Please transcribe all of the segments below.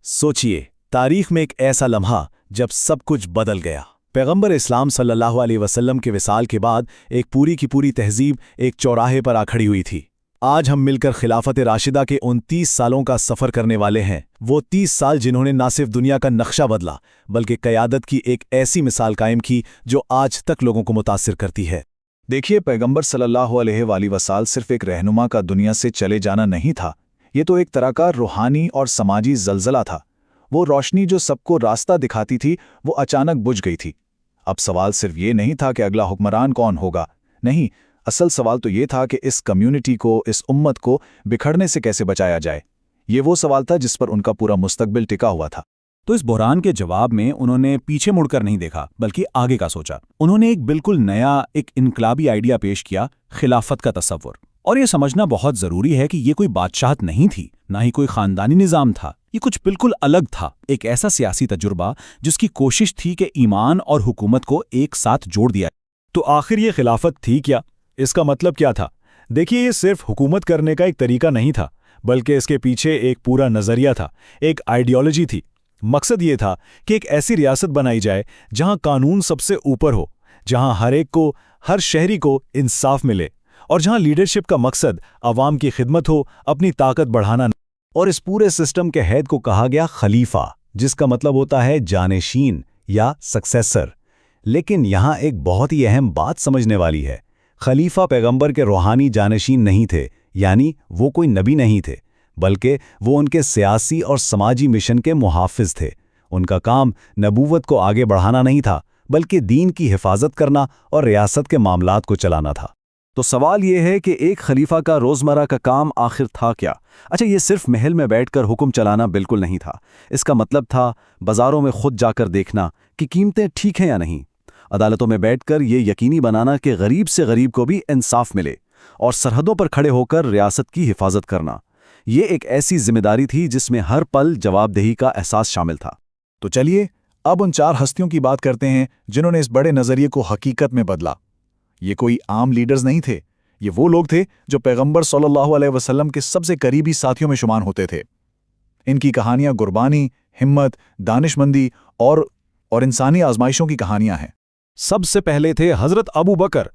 सोचिए, तारीख में एक ऐसा लम्हा जब सब कुछ बदल गया। पैगंबर इस्लाम सल्लल्लाहु अलैहि वसल्लम के विसाल के बाद एक पूरी की पूरी तहजीब एक चौराहे पर आ खड़ी हुई थी। आज हम मिलकर खिलाफत राशिदा के उन 30 सालों का सफ़र करने वाले हैं। वो 30 साल जिन्होंने न सिर्फ दुनिया का नक्शा बदला बल्कि क़यादत की एक ऐसी मिसाल कायम की जो आज तक लोगों को मुतासिर करती है। देखिए, पैगंबर सल्लल्लाहु अलैहि वसल्लम सिर्फ एक रहनुमा का दुनिया से चले जाना नहीं था, ये तो एक तरह का रूहानी और समाजी जलजला था। वो रोशनी जो सबको रास्ता दिखाती थी वो अचानक बुझ गई थी। अब सवाल सिर्फ ये नहीं था कि अगला हुक्मरान कौन होगा, नहीं, असल सवाल तो ये था कि इस कम्युनिटी को, इस उम्मत को बिखरने से कैसे बचाया जाए। ये वो सवाल था जिस पर उनका पूरा मुस्तकबिल टिका हुआ था। तो इस बहरान के जवाब में उन्होंने पीछे मुड़कर नहीं देखा बल्कि आगे का सोचा। उन्होंने एक बिल्कुल नया, एक इनकलाबी आइडिया पेश किया, खिलाफत का तसव्वुर। और ये समझना बहुत जरूरी है कि ये कोई बादशाहत नहीं थी, ना ही कोई खानदानी निजाम था। ये कुछ बिल्कुल अलग था, एक ऐसा सियासी तजुर्बा जिसकी कोशिश थी कि ईमान और हुकूमत को एक साथ जोड़ दिया। तो आखिर ये खिलाफत थी क्या? इसका मतलब क्या था? देखिए, ये सिर्फ हुकूमत करने का एक तरीका नहीं था, बल्कि इसके पीछे एक पूरा नजरिया था, एक आइडियोलॉजी थी। मकसद ये था कि एक ऐसी रियासत बनाई जाए जहां कानून सबसे ऊपर हो, जहां हर एक को, हर शहरी को इंसाफ मिले, और जहां लीडरशिप का मकसद आवाम की खिदमत हो, अपनी ताकत बढ़ाना। और इस पूरे सिस्टम के हेड को कहा गया खलीफा, जिसका मतलब होता है जानशीन या सक्सेसर। लेकिन यहाँ एक बहुत ही अहम बात समझने वाली है। खलीफा पैगंबर के रूहानी जानशीन नहीं थे, यानी वो कोई नबी नहीं थे, बल्कि वो उनके सियासी और समाजी मिशन के मुहाफिज थे। उनका काम नबूवत को आगे बढ़ाना नहीं था, बल्कि दीन की हिफाजत करना और रियासत के मामलात को चलाना था। तो सवाल ये है कि एक खलीफा का रोज़मर्रा का काम आखिर था क्या? अच्छा, ये सिर्फ महल में बैठकर हुक्म चलाना बिल्कुल नहीं था। इसका मतलब था बाज़ारों में खुद जाकर देखना कि कीमतें ठीक हैं या नहीं, अदालतों में बैठकर ये यकीनी बनाना कि गरीब से गरीब को भी इंसाफ मिले, और सरहदों पर खड़े होकर रियासत की हिफाजत करना। ये एक ऐसी जिम्मेदारी थी जिसमें हर पल जवाबदेही का एहसास शामिल था। तो चलिए अब उन 4 हस्तियों की बात करते हैं जिन्होंने इस बड़े नज़रिए को हकीकत में बदला। ये कोई आम लीडर्स नहीं थे, ये वो लोग थे जो पैगंबर सल्लल्लाहु अलैहि वसल्लम के सबसे करीबी साथियों में शुमार होते थे। इनकी कहानियां कुर्बानी, हिम्मत, दानिशमंदी और इंसानी आजमाइशों की कहानियां हैं। सबसे पहले थे हजरत अबू बकर,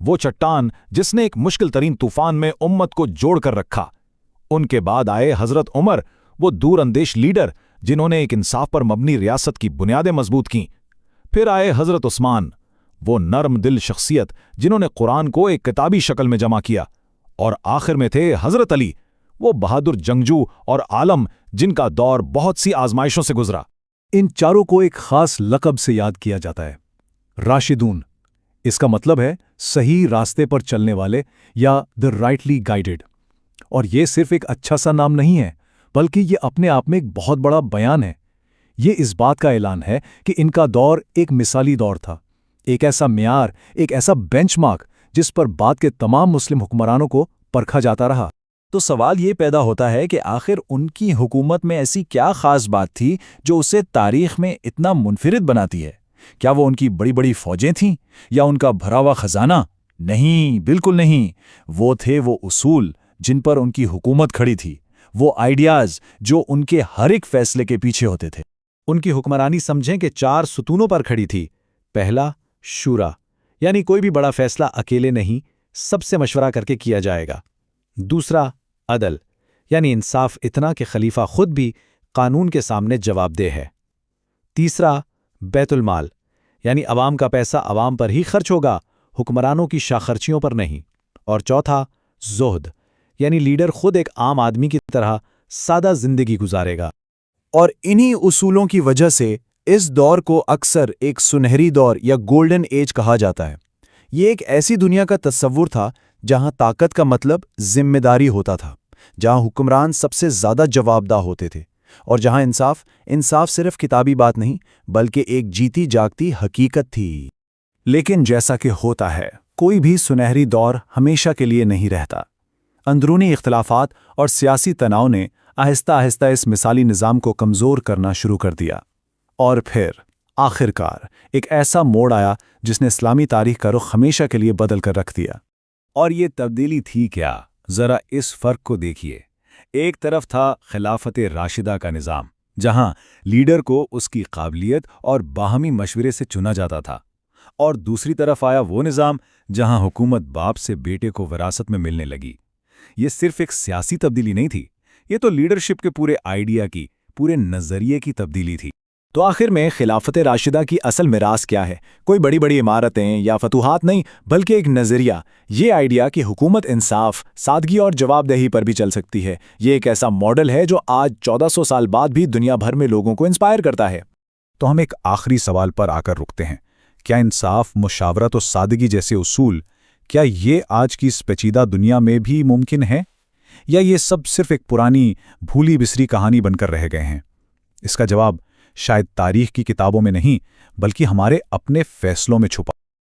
वो चट्टान जिसने एक मुश्किल तरीन तूफान में उम्मत को जोड़कर रखा। उनके बाद आए हजरत उमर, वो दूरअंदेश लीडर जिन्होंने एक इंसाफ पर मबनी रियासत की बुनियादें मजबूत कीं। फिर आए हजरत उस्मान, वो नरम दिल शख्सियत जिन्होंने कुरान को एक किताबी शक्ल में जमा किया। और आखिर में थे हजरत अली, वो बहादुर जंगजू और आलम जिनका दौर बहुत सी आजमाइशों से गुजरा। इन चारों को एक खास लक़ब से याद किया जाता है, राशिदून। इसका मतलब है सही रास्ते पर चलने वाले या द राइटली गाइडेड। और ये सिर्फ एक अच्छा सा नाम नहीं है, बल्कि ये अपने आप में एक बहुत बड़ा बयान है। ये इस बात का ऐलान है कि इनका दौर एक मिसाली दौर था, एक ऐसा म्यार, एक ऐसा बेंचमार्क जिस पर बाद के तमाम मुस्लिम हुक्मरानों को परखा जाता रहा। तो सवाल ये पैदा होता है कि आखिर उनकी हुकूमत में ऐसी क्या खास बात थी जो उसे तारीख में इतना मुनफरिद बनाती है? क्या वो उनकी बड़ी बड़ी फौजें थीं या उनका भरा हुआ खजाना? नहीं, बिल्कुल नहीं। वो थे वो उसूल जिन पर उनकी हुकूमत खड़ी थी, वो आइडियाज़ जो उनके हर एक फैसले के पीछे होते थे। उनकी हुक्मरानी समझें कि 4 सुतूनों पर खड़ी थी। पहला, शूरा, यानी कोई भी बड़ा फैसला अकेले नहीं, सबसे मशवरा करके किया जाएगा। दूसरा, अदल, यानी इंसाफ इतना कि खलीफा खुद भी कानून के सामने जवाबदेह है। तीसरा, बैतुल माल, यानी अवाम का पैसा अवाम पर ही खर्च होगा, हुक्मरानों की शाखर्चियों पर नहीं। और चौथा, ज़ुहद, यानी लीडर खुद एक आम आदमी की तरह सादा जिंदगी गुजारेगा। और इन्हीं उसूलों की वजह से इस दौर को अक्सर एक सुनहरी दौर या गोल्डन एज कहा जाता है। ये एक ऐसी दुनिया का तस्वुर था जहां ताकत का मतलब जिम्मेदारी होता था, जहां हुक्मरान सबसे ज्यादा जवाबदाह होते थे, और जहां इंसाफ सिर्फ किताबी बात नहीं बल्कि एक जीती जागती हकीकत थी। लेकिन जैसा कि होता है, कोई भी सुनहरी दौर हमेशा के लिए नहीं रहता। अंदरूनी इख्तिलाफात और सियासी तनाव ने आहिस्ता आहिस्ता इस मिसाली निज़ाम को कमज़ोर करना शुरू कर दिया। और फिर आखिरकार एक ऐसा मोड़ आया जिसने इस्लामी तारीख का रुख हमेशा के लिए बदल कर रख दिया। और ये तब्दीली थी क्या? ज़रा इस फ़र्क को देखिए। एक तरफ था खिलाफत राशिदा का निज़ाम, जहां लीडर को उसकी काबिलियत और बाहमी मशवरे से चुना जाता था, और दूसरी तरफ आया वो निज़ाम जहां हुकूमत बाप से बेटे को विरासत में मिलने लगी। ये सिर्फ एक सियासी तब्दीली नहीं थी, ये तो लीडरशिप के पूरे आइडिया की, पूरे नज़रिए की तब्दीली थी। तो आखिर में खिलाफत राशिदा की असल मिरास क्या है? कोई बड़ी बड़ी इमारतें या फतूहात नहीं, बल्कि एक नज़रिया, ये आइडिया कि हुकूमत इंसाफ, सादगी और जवाबदेही पर भी चल सकती है। ये एक ऐसा मॉडल है जो आज 1400 साल बाद भी दुनिया भर में लोगों को इंस्पायर करता है। तो हम एक आखिरी सवाल पर आकर रुकते हैं। क्या इंसाफ, मुशावरत और सादगी जैसे उसूल, क्या ये आज की इस पेचीदा दुनिया में भी मुमकिन है, या ये सब सिर्फ एक पुरानी भूली बिसरी कहानी बनकर रह गए हैं? इसका जवाब शायद तारीख की किताबों में नहीं, बल्कि हमारे अपने फैसलों में छुपा